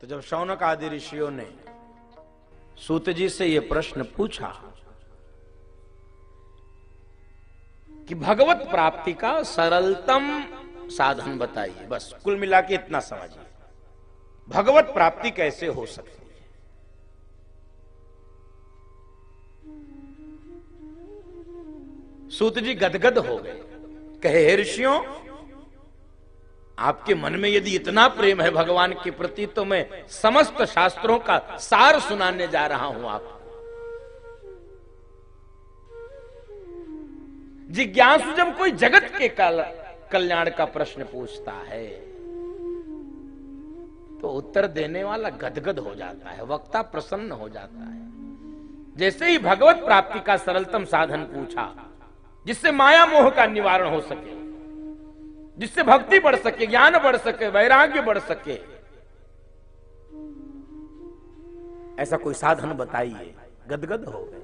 तो जब शौनक आदि ऋषियों ने सूत जी से यह प्रश्न पूछा कि भगवत प्राप्ति का सरलतम साधन बताइए, बस कुल मिला के इतना समझिए, भगवत प्राप्ति कैसे हो सकती है। सूत जी गदगद हो गए, कहे हे ऋषियों, आपके मन में यदि इतना प्रेम है भगवान के प्रति तो मैं समस्त शास्त्रों का सार सुनाने जा रहा हूं आपको। जिज्ञासु जब कोई जगत के कल्याण का प्रश्न पूछता है तो उत्तर देने वाला गदगद हो जाता है, वक्ता प्रसन्न हो जाता है। जैसे ही भगवत प्राप्ति का सरलतम साधन पूछा जिससे माया मोह का निवारण हो सके, जिससे भक्ति बढ़ सके, ज्ञान बढ़ सके, वैराग्य बढ़ सके, ऐसा कोई साधन बताइए, गदगद हो गए।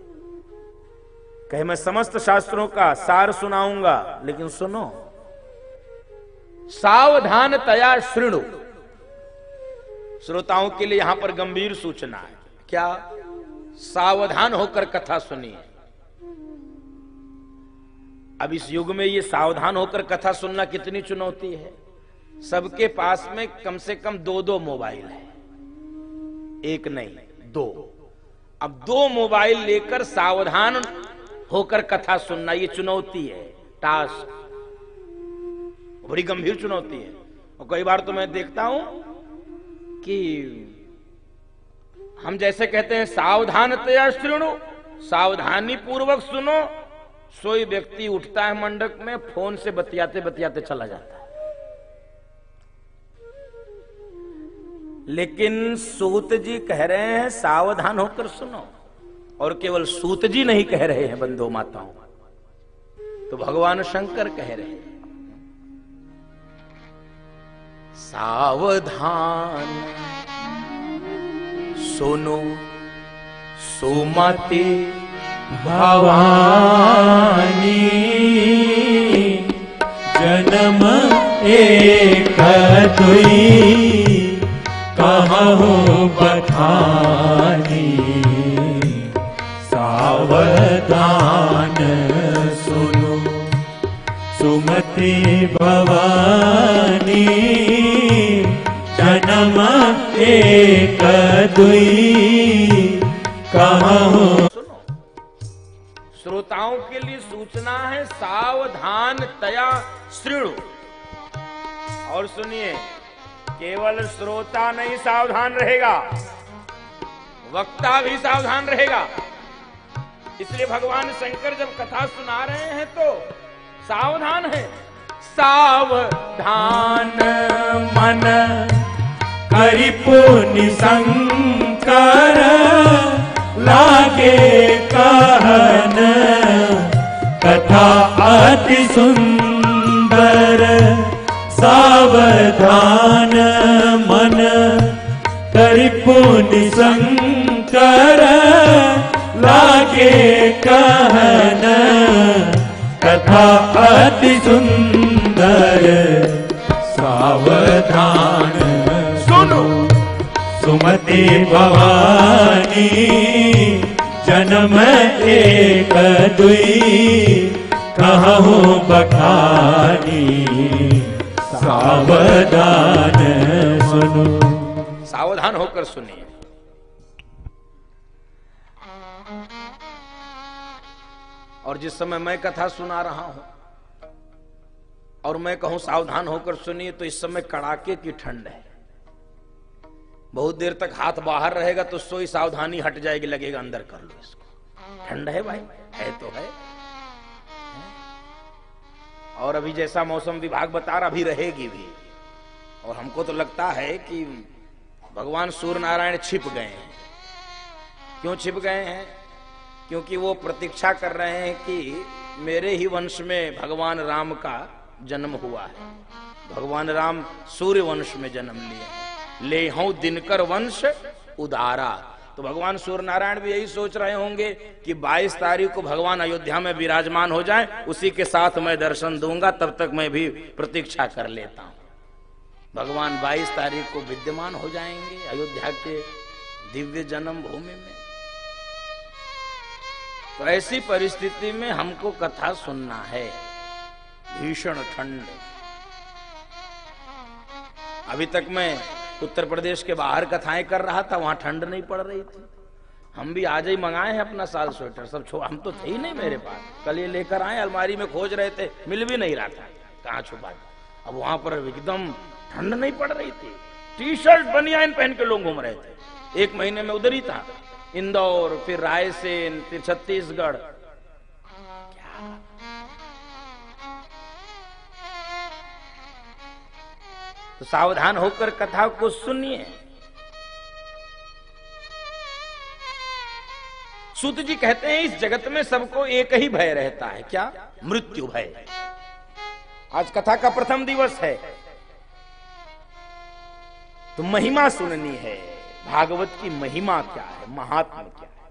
कहे मैं समस्त शास्त्रों का सार सुनाऊंगा, लेकिन सुनो, सावधानतया शृणु। श्रोताओं के लिए यहां पर गंभीर सूचना है, क्या? सावधान होकर कथा सुनिए। अब इस युग में ये सावधान होकर कथा सुनना कितनी चुनौती है। सबके पास में कम से कम दो दो मोबाइल है, एक नहीं दो। अब दो मोबाइल लेकर सावधान होकर कथा सुनना ये चुनौती है, टास्क, बड़ी गंभीर चुनौती है। और कई बार तो मैं देखता हूं कि हम जैसे कहते हैं सावधानतया शृणु, सावधानी पूर्वक सुनो, सोई व्यक्ति उठता है मंडप में, फोन से बतियाते बतियाते चला जाता है। लेकिन सूत जी कह रहे हैं सावधान होकर सुनो, और केवल सूत जी नहीं कह रहे हैं बंधु माताओं, तो भगवान शंकर कह रहे हैं सावधान सुनो सुमति भवानी, जन्म एक दुई कहु बखानी। सावधान सुनो सुमति भवानी, जन्म एक दुई कहु। श्रोताओं के लिए सूचना है सावधानतया शृणु। और सुनिए, केवल श्रोता नहीं सावधान रहेगा, वक्ता भी सावधान रहेगा। इसलिए भगवान शंकर जब कथा सुना रहे हैं तो सावधान है। सावधान मन करि पुनि शंकर, लागे कहन कथा अति सुंदर। सावधान मन करि पुनि शंकर, लागे कहन कथा अति सुंदर। सावधान सुनो सुमति भवानी, जन्म एक दुई कहु बखानी। सावधान सुनो। सावधान होकर सुनिए। और जिस समय मैं कथा सुना रहा हूं और मैं कहूं सावधान होकर सुनिए, तो इस समय कड़ाके की ठंड है। बहुत देर तक हाथ बाहर रहेगा तो सोई सावधानी हट जाएगी, लगेगा अंदर कर लो इसको। ठंड है भाई, है तो है। और अभी जैसा मौसम विभाग बता रहा, अभी रहेगी भी। और हमको तो लगता है कि भगवान सूर्य नारायण छिप गए हैं। क्यों छिप गए हैं? क्योंकि वो प्रतीक्षा कर रहे हैं कि मेरे ही वंश में भगवान राम का जन्म हुआ है। भगवान राम सूर्य वंश में जन्म लिए हैं। ले हूं दिनकर वंश उदारा। तो भगवान सूर्य नारायण भी यही सोच रहे होंगे कि 22 तारीख को भगवान अयोध्या में विराजमान हो जाए, उसी के साथ मैं दर्शन दूंगा, तब तक मैं भी प्रतीक्षा कर लेता हूं। भगवान 22 तारीख को विद्यमान हो जाएंगे अयोध्या के दिव्य जन्म भूमि में। तो ऐसी परिस्थिति में हमको कथा सुनना है। भीषण ठंड, अभी तक मैं उत्तर प्रदेश के बाहर कथाएं कर रहा था, वहां ठंड नहीं पड़ रही थी। हम भी आज ही मंगाए हैं अपना साल स्वेटर, सब हम तो थे ही नहीं मेरे पास। कल ये लेकर आए, अलमारी में खोज रहे थे, मिल भी नहीं रहा था, कहाँ छुपा। अब वहां पर एकदम ठंड नहीं पड़ रही थी, टी शर्ट बनियान पहन के लोग घूम रहे थे। एक महीने में उधर ही था, इंदौर, फिर रायसेन, फिर छत्तीसगढ़। क्या तो सावधान होकर कथा को सुनिए। सूत जी कहते हैं इस जगत में सबको एक ही भय रहता है, क्या? मृत्यु भय। आज कथा का प्रथम दिवस है तो महिमा सुननी है। भागवत की महिमा क्या है, महात्मा क्या है।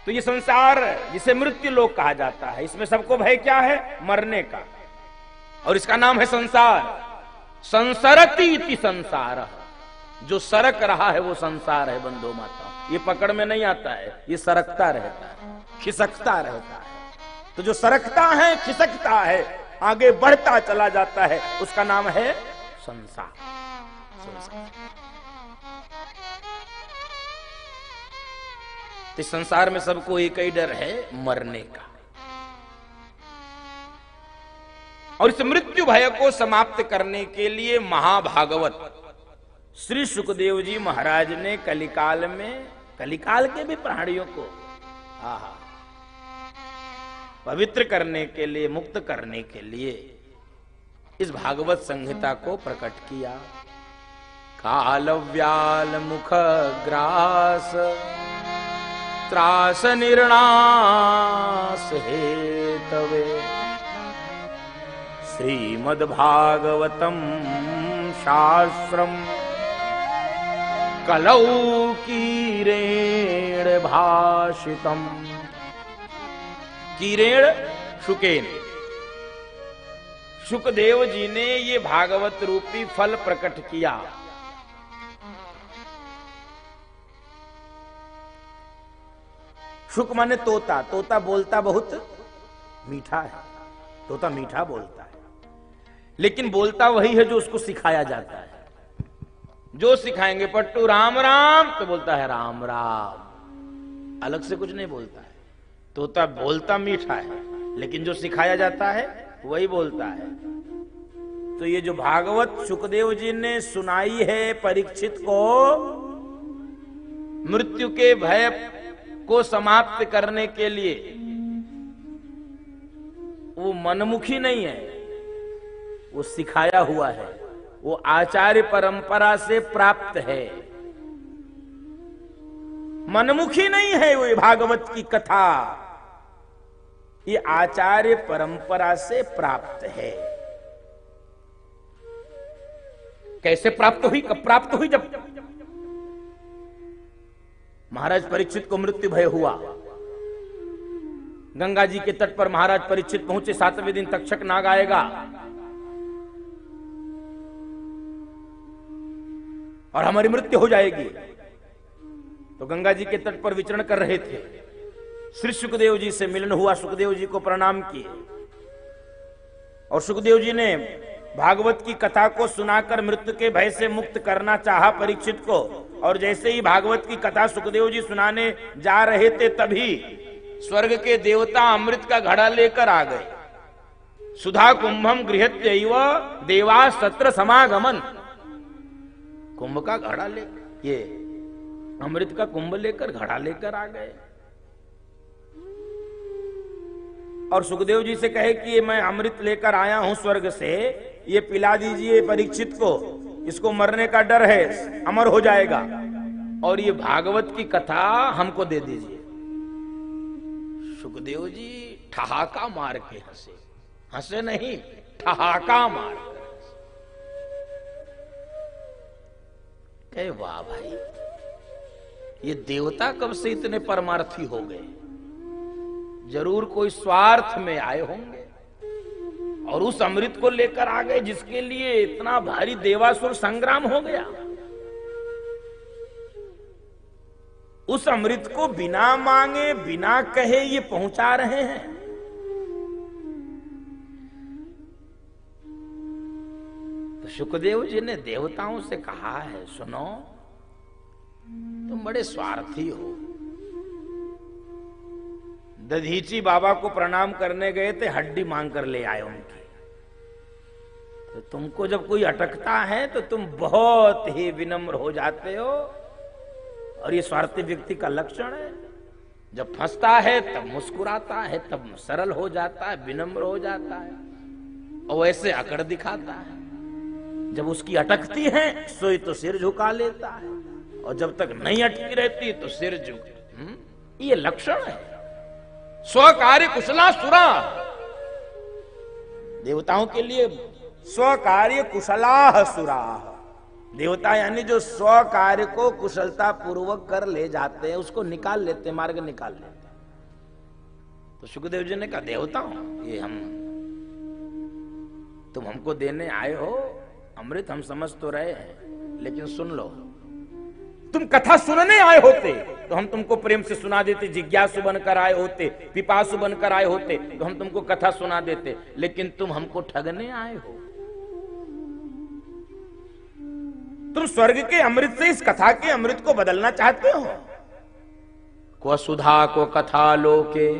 तो ये संसार जिसे मृत्यु लोक कहा जाता है, इसमें सबको भय क्या है? मरने का। और इसका नाम है संसार। संसरति इति संसार, जो सरक रहा है वो संसार है। बंधु माता, ये पकड़ में नहीं आता है, ये सरकता रहता है, खिसकता रहता है। तो जो सरकता है, खिसकता है, आगे बढ़ता चला जाता है, उसका नाम है संसार। तो संसार में सबको एक ही डर है, मरने का। और इस मृत्यु भय को समाप्त करने के लिए महाभागवत श्री सुखदेव जी महाराज ने कलिकाल में, कलिकाल के भी प्राणियों को पवित्र करने के लिए, मुक्त करने के लिए इस भागवत संहिता को प्रकट किया। काल व्याल मुख ग्रास त्रास निर्णास हेतवे श्रीमद्भागवतम शास्त्रम कलौ कीरेण भाषितम। कीरेण शुकेन, शुकदेव जी ने ये भागवत रूपी फल प्रकट किया। शुक माने तोता, तोता बोलता बहुत मीठा है, तोता मीठा बोलता है, लेकिन बोलता वही है जो उसको सिखाया जाता है। जो सिखाएंगे पट्टू राम राम तो बोलता है राम राम, अलग से कुछ नहीं बोलता है। तोता बोलता मीठा है, लेकिन जो सिखाया जाता है वही बोलता है। तो ये जो भागवत सुखदेव जी ने सुनाई है परीक्षित को, मृत्यु के भय को समाप्त करने के लिए, वो मनमुखी नहीं है, वो सिखाया हुआ है, वो आचार्य परंपरा से प्राप्त है। मनमुखी नहीं है वो भागवत की कथा, ये आचार्य परंपरा से प्राप्त है। कैसे प्राप्त हुई? कब प्राप्त हुई? जब महाराज परीक्षित को मृत्यु भय हुआ, गंगा जी के तट पर महाराज परीक्षित पहुंचे। 7वें दिन तक्षक नाग आएगा और हमारी मृत्यु हो जाएगी। तो गंगा जी के तट पर विचरण कर रहे थे, श्री सुखदेव जी से मिलन हुआ, सुखदेव जी को प्रणाम किए और सुखदेव जी ने भागवत की कथा को सुनाकर मृत्यु के भय से मुक्त करना चाहा परीक्षित को। और जैसे ही भागवत की कथा सुखदेव जी सुनाने जा रहे थे, तभी स्वर्ग के देवता अमृत का घड़ा लेकर आ गए। सुधा कुंभम गृहत्यैव देवा सत्र समागमन, कुंभ का घड़ा ले, ये अमृत का कुंभ लेकर घड़ा लेकर आ गए और सुखदेव जी से कहे कि मैं अमृत लेकर आया हूं स्वर्ग से, ये पिला दीजिए परीक्षित को, इसको मरने का डर है, अमर हो जाएगा, और ये भागवत की कथा हमको दे दीजिए। सुखदेव जी ठहाका मार के हंसे, हंसे नहीं, ठहाका मार कर कहे, वाह भाई, ये देवता कब से इतने परमार्थी हो गए? जरूर कोई स्वार्थ में आए होंगे और उस अमृत को लेकर आ गए जिसके लिए इतना भारी देवासुर संग्राम हो गया। उस अमृत को बिना मांगे बिना कहे ये पहुंचा रहे हैं। तो सुखदेव जी ने देवताओं से कहा है, सुनो तुम बड़े स्वार्थी हो। दधीची बाबा को प्रणाम करने गए थे, हड्डी मांग कर ले आए उनकी। तो तुमको जब कोई अटकता है तो तुम बहुत ही विनम्र हो जाते हो, और ये स्वार्थी व्यक्ति का लक्षण है। जब फंसता है तब मुस्कुराता है, तब सरल हो जाता है, विनम्र हो जाता है, और वैसे अकड़ दिखाता है। जब उसकी अटकती है सोई तो सिर झुका लेता है, और जब तक नहीं अटकी रहती तो सिर झुक। ये लक्षण है स्वकार्य कुशला सुरा। देवताओं के लिए स्वकार्य कुशला सुरा, देवता यानी जो स्व कार्य को कुशलता पूर्वक कर ले जाते हैं, उसको निकाल लेते, मार्ग निकाल लेते। तो सुखदेव जी ने कहा, देवताओं ये तुम हमको देने आए हो अमृत, हम समझ तो रहे हैं, लेकिन सुन लो, तुम कथा सुनने आए होते तो हम तुमको प्रेम से सुना देते, जिज्ञासु बनकर आए होते, पिपासु बनकर आए होते तो हम तुमको कथा सुना देते, लेकिन तुम हमको ठगने आए हो। तुम स्वर्ग के अमृत से इस कथा के अमृत को बदलना चाहते हो। क्व सुधा को कथा लोके,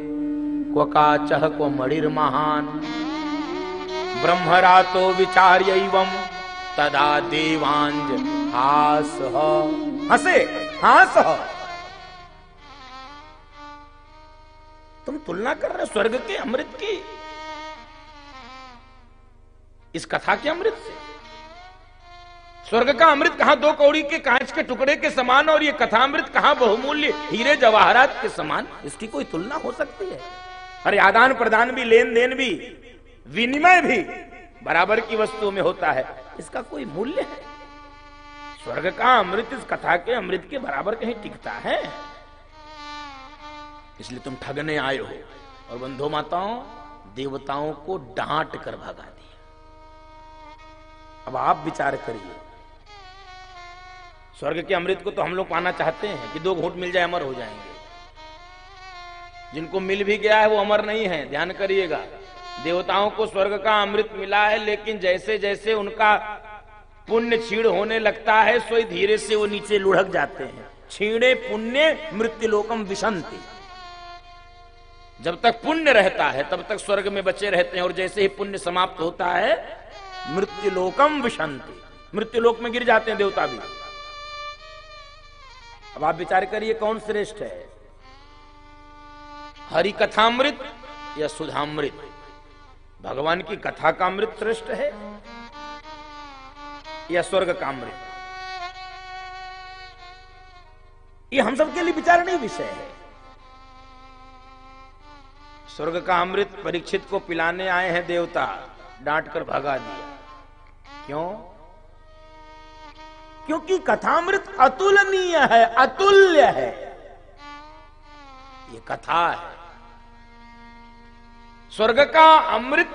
क्व काचः को मणिर महान, ब्रह्मरातो विचार्यैवं तदा देवांज हास हसे हास। तुम तुलना कर रहे हो स्वर्ग के अमृत की इस कथा के अमृत से। स्वर्ग का अमृत कहां 2 कौड़ी के कांच के टुकड़े के समान, और ये कथामृत कहां बहुमूल्य हीरे जवाहरात के समान। इसकी कोई तुलना हो सकती है? अरे आदान प्रदान भी, लेन देन भी, विनिमय भी बराबर की वस्तु में होता है, इसका कोई मूल्य है? स्वर्ग का अमृत इस कथा के अमृत के बराबर कहीं टिकता है? इसलिए तुम ठगने आए हो। और बंधु माताओं, देवताओं को डांट कर भगा दिया। अब आप विचार करिए, स्वर्ग के अमृत को तो हम लोग पाना चाहते हैं कि 2 घूंट मिल जाए अमर हो जाएंगे। जिनको मिल भी गया है वो अमर नहीं है, ध्यान करिएगा। देवताओं को स्वर्ग का अमृत मिला है, लेकिन जैसे जैसे उनका पुण्य क्षीण होने लगता है, सो धीरे से वो नीचे लुढ़क जाते हैं। क्षीणे पुण्य मृत्युलोकम विशंति। जब तक पुण्य रहता है तब तक स्वर्ग में बचे रहते हैं, और जैसे ही पुण्य समाप्त होता है मृत्युलोकम विशंति, मृत्युलोक में गिर जाते हैं देवता भी। अब आप विचार करिए कौन श्रेष्ठ है, हरि कथामृत या सुधामृत? भगवान की कथा का अमृत श्रेष्ठ है या स्वर्ग का अमृत? ये हम सबके लिए विचारणीय विषय है। स्वर्ग का अमृत परीक्षित को पिलाने आए हैं देवता, डांट कर भगा दिया। क्यों? क्योंकि कथामृत अतुलनीय है, अतुल्य है। ये कथा है। स्वर्ग का अमृत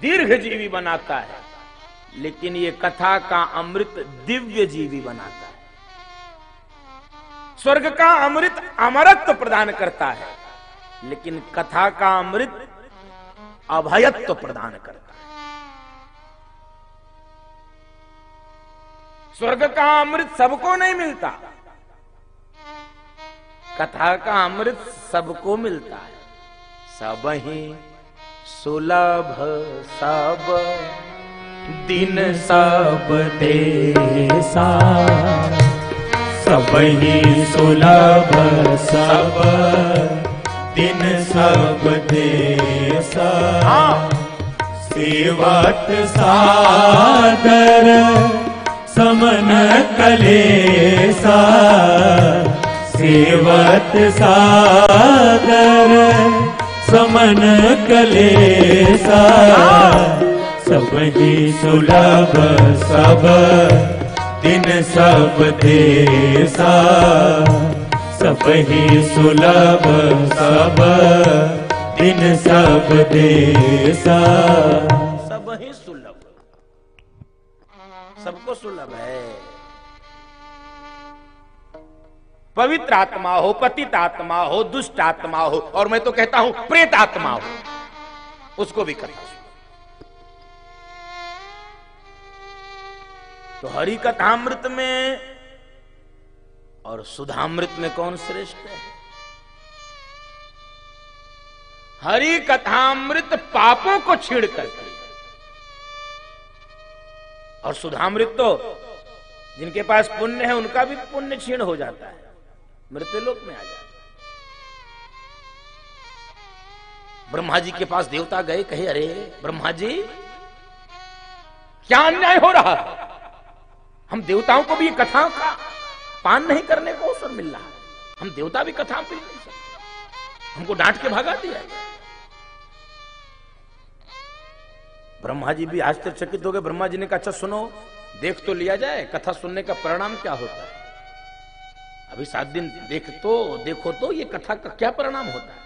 दीर्घ जीवी बनाता है, लेकिन ये कथा का अमृत दिव्य जीवी बनाता है। स्वर्ग का अमृत अमरत्व प्रदान करता है, लेकिन कथा का अमृत अभयत्व प्रदान करता है। स्वर्ग का अमृत सबको नहीं मिलता, कथा का अमृत सबको मिलता है। सब ही सुलभ सब दिन सब देसा, सब ही सुलभ सब दिन सब देसा। सेवत सादर समन कलेसा, सेवत सादर समन कलेसा। सब ही सुलभ सब दिन सब देसा, सब ही सुलभ सब बिन सब देसा। सब ही सुलभ, सबको सुलभ है। पवित्र आत्मा हो, पतित आत्मा हो, दुष्ट आत्मा हो, और मैं तो कहता हूं प्रेत आत्मा हो, उसको भी कथा सुनो। तो हरि कथामृत में और सुधामृत में कौन श्रेष्ठ है? हरि कथामृत पापों को छीड़ करती है, और सुधामृत तो जिनके पास पुण्य है उनका भी पुण्य क्षीण हो जाता है, मृत्युलोक में आ जाता है। ब्रह्मा जी के पास देवता गए, कहे अरे ब्रह्मा जी क्या अन्याय हो रहा है, हम देवताओं को भी ये कथा का पान नहीं करने को अवसर मिल रहा है, हम देवता भी कथा पी नहीं सकते, हमको डांट के भगा दिया। ब्रह्मा जी भी आश्चर्यचकित हो गए। ब्रह्मा जी ने कहा अच्छा सुनो, देख तो लिया जाए कथा सुनने का परिणाम क्या होता है। अभी 7 दिन देखो तो ये कथा का क्या परिणाम होता है।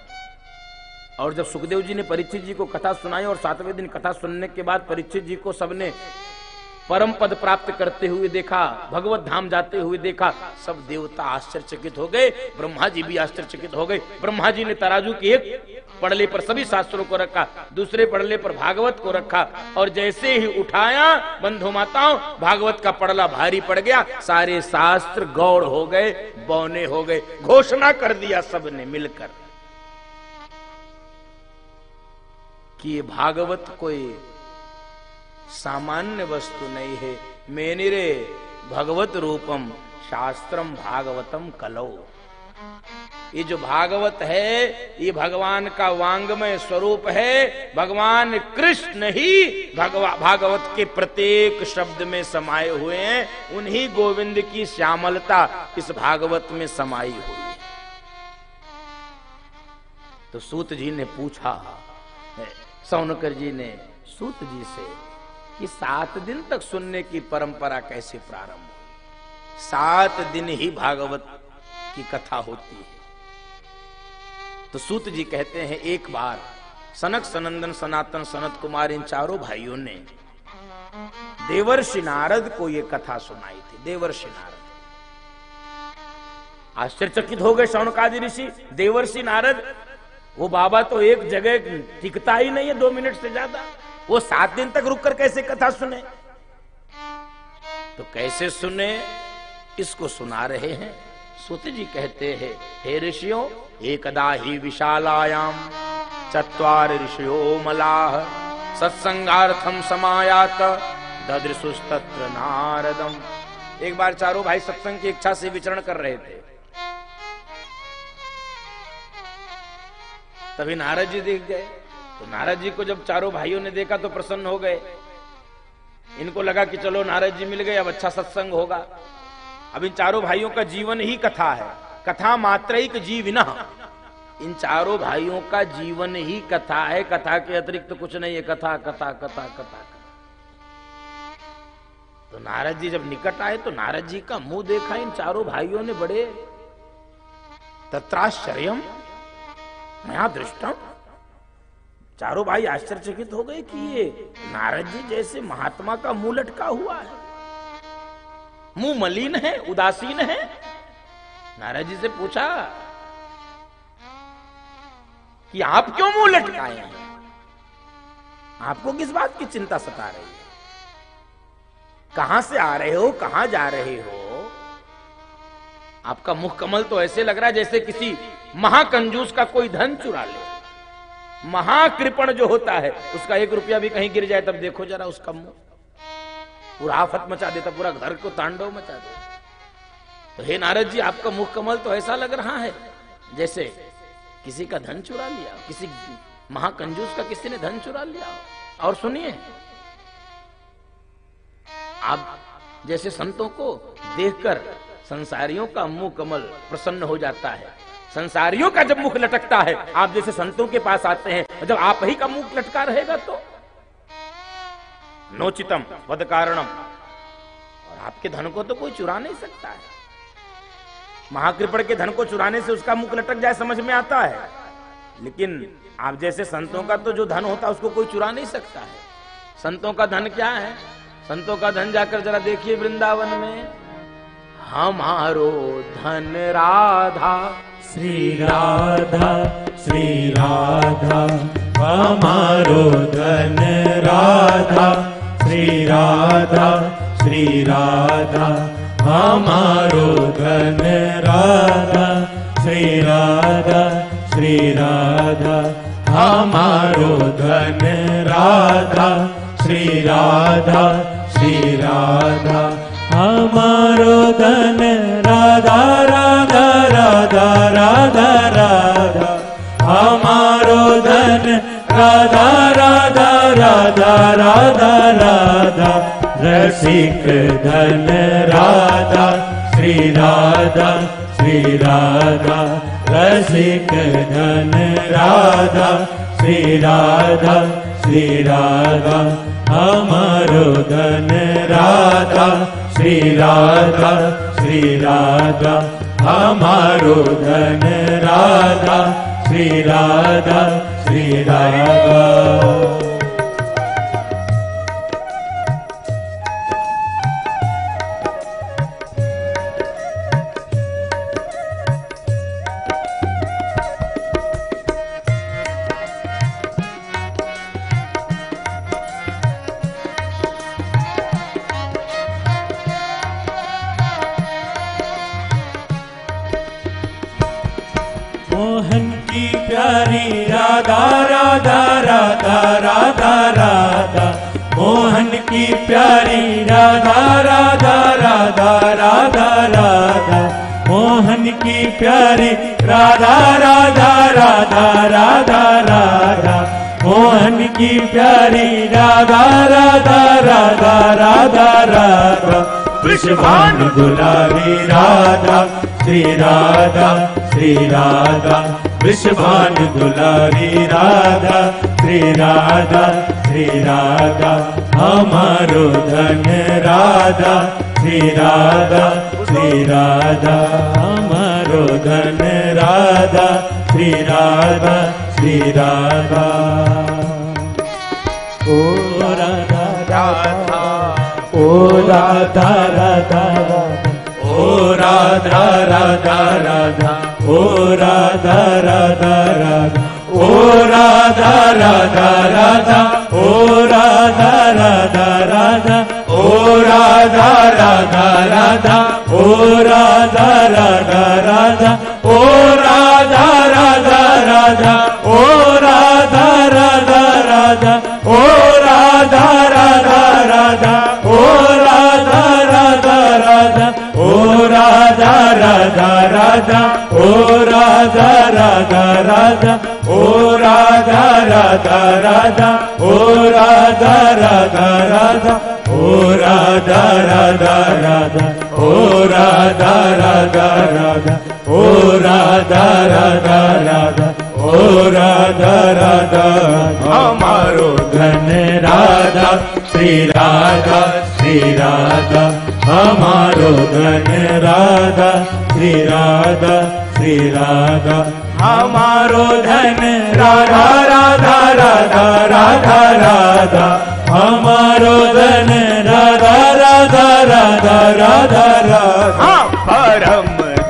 और जब सुखदेव जी ने परीक्षित जी को कथा सुनाई और 7वें दिन कथा सुनने के बाद परीक्षित जी को सबने परम पद प्राप्त करते हुए देखा, भगवत धाम जाते हुए देखा, सब देवता आश्चर्यचकित हो गए, ब्रह्मा जी भी आश्चर्यचकित हो गए। ब्रह्मा जी ने तराजू के एक पड़ले पर सभी शास्त्रों को रखा, दूसरे पड़ले पर भागवत को रखा, और जैसे ही उठाया बंधु माताओं, भागवत का पड़ला भारी पड़ गया, सारे शास्त्र गौड़ हो गए, बौने हो गए। घोषणा कर दिया सबने मिलकर कि ये भागवत कोई सामान्य वस्तु नहीं है। मेनिरे भगवत रूपम शास्त्रम भागवतम कलौ। ये जो भागवत है ये भगवान का वांगमय स्वरूप है। भगवान कृष्ण ही भागवत के प्रत्येक शब्द में समाये हुए हैं। उन्हीं गोविंद की श्यामलता इस भागवत में समाई हुई है। तो सूत जी ने पूछा, सौनकर जी ने सूत जी से कि 7 दिन तक सुनने की परंपरा कैसे प्रारंभ हुई? 7 दिन ही भागवत की कथा होती है। तो सूत जी कहते हैं एक बार सनक सनंदन सनातन सनत कुमार इन चारों भाइयों ने देवर्षि नारद को यह कथा सुनाई थी। देवर्षि नारद आश्चर्यचकित हो गए शौनकादि ऋषि। देवर्षि नारद, वो बाबा तो एक जगह टिकता ही नहीं है 2 मिनट से ज्यादा, वो 7 दिन तक रुककर कैसे कथा सुने? तो कैसे सुने इसको सुना रहे हैं। सूत जी कहते हैं, हे ऋषियों, एकदा ही विशालायाम चत्वार ऋषियो मलाह सत्संगार्थम समायात ददृशुस्तत्र नारदम। एक बार चारों भाई सत्संग की इच्छा से विचरण कर रहे थे, तभी नारद जी दिख गए। तो नारद जी को जब चारों भाइयों ने देखा तो प्रसन्न हो गए। इनको लगा कि चलो नारद जी मिल गए, अब अच्छा सत्संग होगा। अब इन चारों भाइयों का जीवन ही कथा है, कथा मात्रैक जीविनः। इन चारों भाइयों का जीवन ही कथा है, कथा के अतिरिक्त तो कुछ नहीं है। कथा कथा कथा कथा। तो नारद जी जब निकट आए तो नारद जी का मुंह देखा इन चारों भाइयों ने, बड़े तत्राश्चर्यम मया दृष्टम। चारों भाई आश्चर्यचकित हो गए कि ये नारद जी जैसे महात्मा का मुंह लटका हुआ है, मुंह मलिन है, उदासीन है। नारद जी से पूछा कि आप क्यों मुंह लटकाए हैं, आपको किस बात की चिंता सता रही है, कहां से आ रहे हो, कहां जा रहे हो? आपका मुख कमल तो ऐसे लग रहा है जैसे किसी महाकंजूस का कोई धन चुरा ले। महाकृपण जो होता है उसका 1 रुपया भी कहीं गिर जाए तब देखो जरा उसका मुंह, पूरा आफत मचा देता, पूरा घर को तांडव मचा देता। तो हे नारद जी, आपका मुख कमल तो ऐसा लग रहा है जैसे किसी का धन चुरा लिया, किसी महाकंजूस का किसी ने धन चुरा लिया। और सुनिए, आप जैसे संतों को देखकर संसारियों का मुंह कमल प्रसन्न हो जाता है। संसारियों का जब मुख लटकता है, आप जैसे संतों के पास आते हैं, जब आप ही का मुख लटका रहेगा तो नोचितम वद कारणम। और आपके धन को तो कोई चुरा नहीं सकता है। महाकृपण के धन को चुराने से उसका मुख लटक जाए समझ में आता है, लेकिन आप जैसे संतों का तो जो धन होता है उसको कोई चुरा नहीं सकता है। संतों का धन क्या है? संतों का धन जाकर जरा देखिए वृंदावन में, हमारो धन राधा श्री राधा श्री राधा, हमारो धन राधा श्री राधा श्री राधा, हमारो धन राधा श्री राधा श्री राधा, हमारो धन राधा श्री राधा श्री राधा, हमारो धन राधा राधा राधा राधा राधा, हमारो धन राधा राधा राधा राधा राधा, रसिक धन राधा श्री राधा श्री राधा, रसिक धन राधा श्री राधा श्री राधा, हमारो धन राधा श्री राधा श्री राधा, हमारो धन राधा श्री राधा श्री राधा। मोहन की प्यारी राधा राधा राधा राधा राधा, मोहन की प्यारी राधा राधा राधा राधा राधा, मोहन की प्यारी राधा राधा राधा राधा राधा, मोहन की प्यारी राधा राधा राधा राधा राधा, वृषभानु दुलारी राधा श्री राधा श्री राधा, वृषभानु दुलारी राधा श्री राधा श्री राधा, हमारो धन राधा श्री राधा श्री राधा, हमारो धन राधा श्री राधा श्री राधा। ओ राधा राधा, ओ राधा राधा राधा, ओ राधा राधा राधा, ओ राधा राधा राधा, ओ राधा राधा राधा, ओ राधा राधा राधा, ओ राधा राधा राधा, ओ राधा राधा राधा, ओ राधा राधा राधा, ओ राधा राधा राधा, ओ राधा राधा राधा, ओ राधा राधा राधा, ओ राधा राधा राधा, ओ राधा राधा राधा, ओ राधा राधा राधा, ओ राधा राधा राधा, ओ राधा राधा राधा, ओ राधा राधा राधा, ओ राधा राधा राधा, ओ राधा राधा, हमारो धन राधा श्री राधा श्री राधा, हमारो धन राधा श्री राधा श्री राधा, हमारो धन राधा राधा राधा राधा राधा, हमारो धन राधा राधा राधा राधा राधा, परम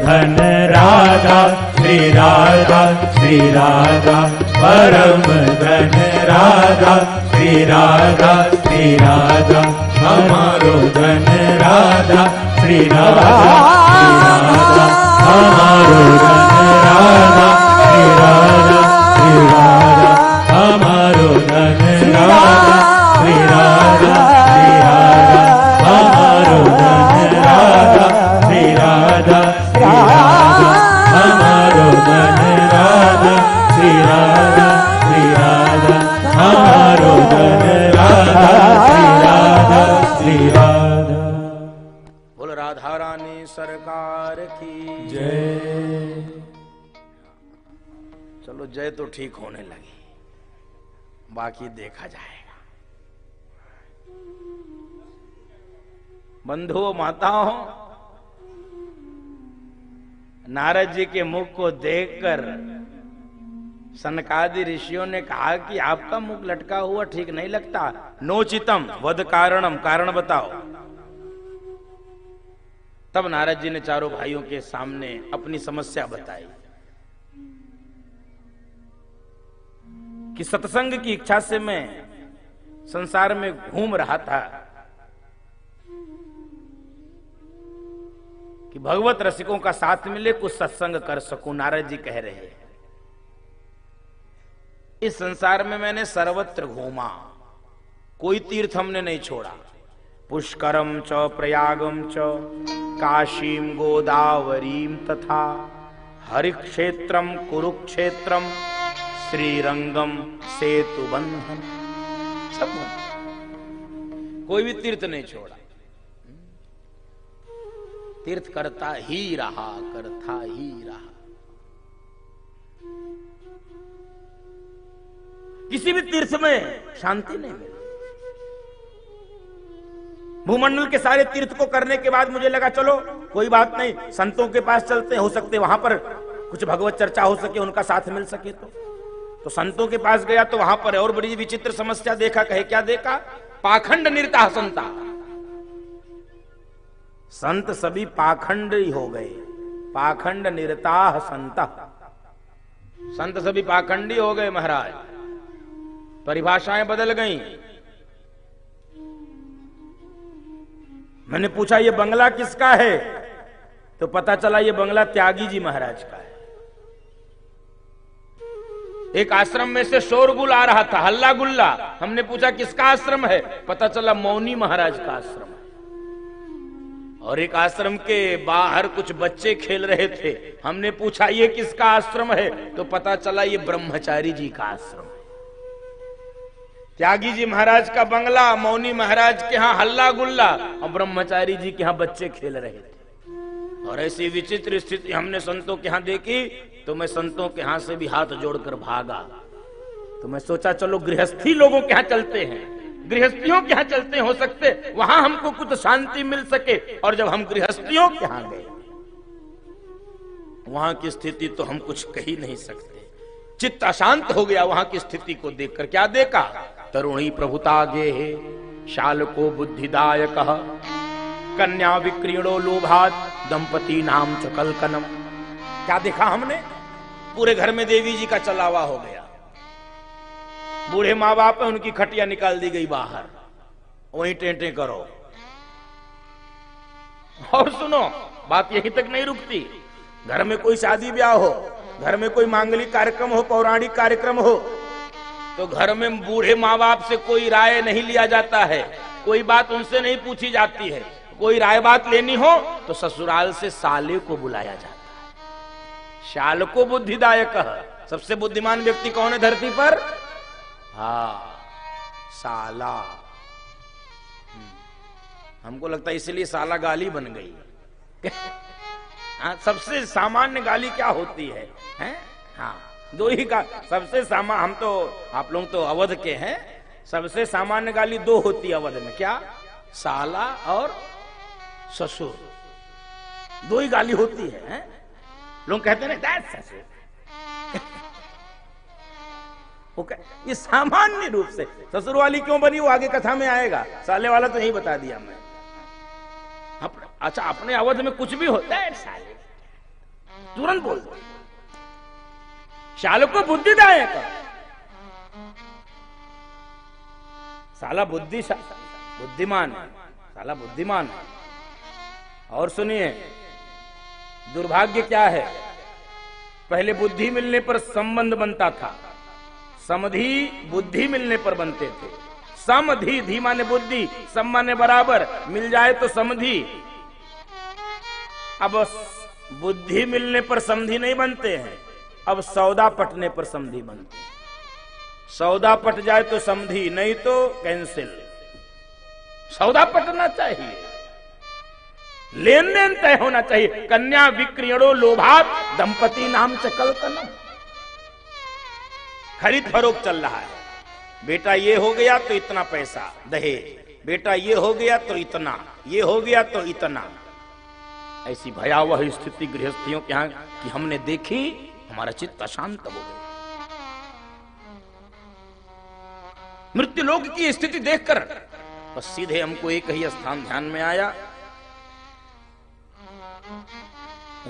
धन राधा श्री राधा श्री राधा, परम धन राधा श्री राधा श्री राधा, हमारो धन राधा श्री राधा श्री राधा, हमारो धन राधा श्री राधा श्री राधा, हमारो धन राधा श्री राधा श्री राधा, हमारो धन राधा श्री राधा श्री राधा, हमारो धन राधा श्री राधा श्री राधा, हमारो धन राधा श्री राधा श्री राधा। बोल राधा रानी सरकार की जय। चलो जय तो ठीक होने लगी, बाकी देखा जाएगा। बंधुओं माताओं, नारद जी के मुख को देखकर सनकादि ऋषियों ने कहा कि आपका मुख लटका हुआ ठीक नहीं लगता, नोचितम वद कारणम, कारण बताओ। तब नारद जी ने चारों भाइयों के सामने अपनी समस्या बताई कि सत्संग की इच्छा से मैं संसार में घूम रहा था कि भगवत रसिकों का साथ मिले, कुछ सत्संग कर सकूं। नारद जी कह रहे हैं इस संसार में मैंने सर्वत्र घूमा, कोई तीर्थ हमने नहीं छोड़ा। पुष्करम च प्रयागम च काशीम गोदावरीम तथा हरिक्षेत्रम कुरुक्षेत्रम श्रीरंगम सेतु बंधन, सब कोई भी तीर्थ नहीं छोड़ा। तीर्थ करता ही रहा, करता ही रहा। किसी भी तीर्थ में शांति नहीं मिली। भूमंडल के सारे तीर्थ को करने के बाद मुझे लगा चलो कोई बात नहीं, संतों के पास चलते, हो सकते वहां पर कुछ भगवत चर्चा हो सके, उनका साथ मिल सके। तो संतों के पास गया तो वहां पर और बड़ी विचित्र समस्या देखा। कहे क्या देखा? पाखंड निरता संता, संत सभी पाखंड ही हो गए। पाखंड निरता संत, संत सभी पाखंडी हो गए महाराज। परिभाषाएं बदल गईं। मैंने पूछा ये बंगला किसका है, तो पता चला ये बंगला त्यागी जी महाराज का है। एक आश्रम में से शोरगुल आ रहा था, हल्ला गुल्ला। हमने पूछा किसका आश्रम है, पता चला मौनी महाराज का आश्रम है। और एक आश्रम के बाहर कुछ बच्चे खेल रहे थे। हमने पूछा ये किसका आश्रम है, तो पता चला ये ब्रह्मचारी जी का आश्रम है। त्यागी जी महाराज का बंगला, मौनी महाराज के यहां हल्ला गुल्ला, और ब्रह्मचारी जी के यहां बच्चे खेल रहे थे। और ऐसी विचित्र स्थिति हमने संतों के यहां देखी, तो मैं संतों के यहां से भी हाथ जोड़कर भागा। तो मैं सोचा चलो गृहस्थी लोगों के यहां चलते हैं, गृहस्थियों के यहां चलते, हो सकते वहां हमको कुछ शांति मिल सके। और जब हम गृहस्थियों के यहां गए, वहां की स्थिति तो हम कुछ कह ही नहीं सकते। चित्त अशांत हो गया वहां की स्थिति को देखकर। क्या देखा? तरुणी प्रभुता गे शाल को बुद्धिदायक कन्या विक्रीणो लोभात दंपति नाम चकलकनम। क्या देखा हमने? पूरे घर में देवी जी का चलावा हो गया। बूढ़े माँ बाप है, उनकी खटिया निकाल दी गई बाहर, वहीं टेंटे करो। और सुनो, बात यहीं तक नहीं रुकती। घर में कोई शादी ब्याह हो, घर में कोई मांगलिक कार्यक्रम हो, पौराणिक कार्यक्रम हो, तो घर में बूढ़े माँ बाप से कोई राय नहीं लिया जाता है, कोई बात उनसे नहीं पूछी जाती है। कोई राय बात लेनी हो तो ससुराल से साले को बुलाया जाता है। शाल को बुद्धिदायक, सबसे बुद्धिमान व्यक्ति कौन है धरती पर? हाँ, साला। हमको लगता है इसलिए साला गाली बन गई। सबसे सामान्य गाली क्या होती है? हाँ, दो ही का सबसे सामान्य। हम तो, आप लोग तो अवध के हैं, सबसे सामान्य गाली दो होती है अवध में। क्या? साला और ससुर, दो ही गाली होती है। लोग कहते हैं दैट ससुर। ये सामान्य रूप से ससुर वाली क्यों बनी वो आगे कथा में आएगा। साले वाला तो यही बता दिया मैं। अच्छा, अपने अवध में कुछ भी होता है साले तुरंत बोल दो। शाल को बुद्धिदायक, साला बुद्धिमान है, साला बुद्धिमान है। और सुनिए, दुर्भाग्य क्या है? पहले बुद्धि मिलने पर संबंध बनता था, समधि बुद्धि मिलने पर बनते थे। समधि, धी माने बुद्धि, सम माने बराबर, मिल जाए तो समधि। अब बुद्धि मिलने पर समधि नहीं बनते हैं, अब सौदा पटने पर समधि बनते हैं। सौदा पट जाए तो समधि, नहीं तो कैंसिल। सौदा पटना चाहिए, लेन देन तय होना चाहिए। कन्या विक्रीणो लोभात दंपति नाम चकलकनम। खरीद फरोख्त चल रहा है। बेटा ये हो गया तो इतना पैसा दहेज, बेटा ये हो गया तो इतना, ये हो गया तो इतना। ऐसी भयावह स्थिति गृहस्थियों के यहां की हमने देखी, हमारा चित्त अशांत हो गया। मृत्युलोक की स्थिति देखकर बस सीधे हमको एक ही स्थान ध्यान में आया,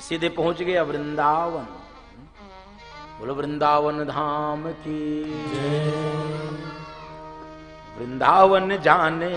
सीधे पहुंच गया वृंदावन। बोलो वृंदावन धाम की, वृंदावन जाने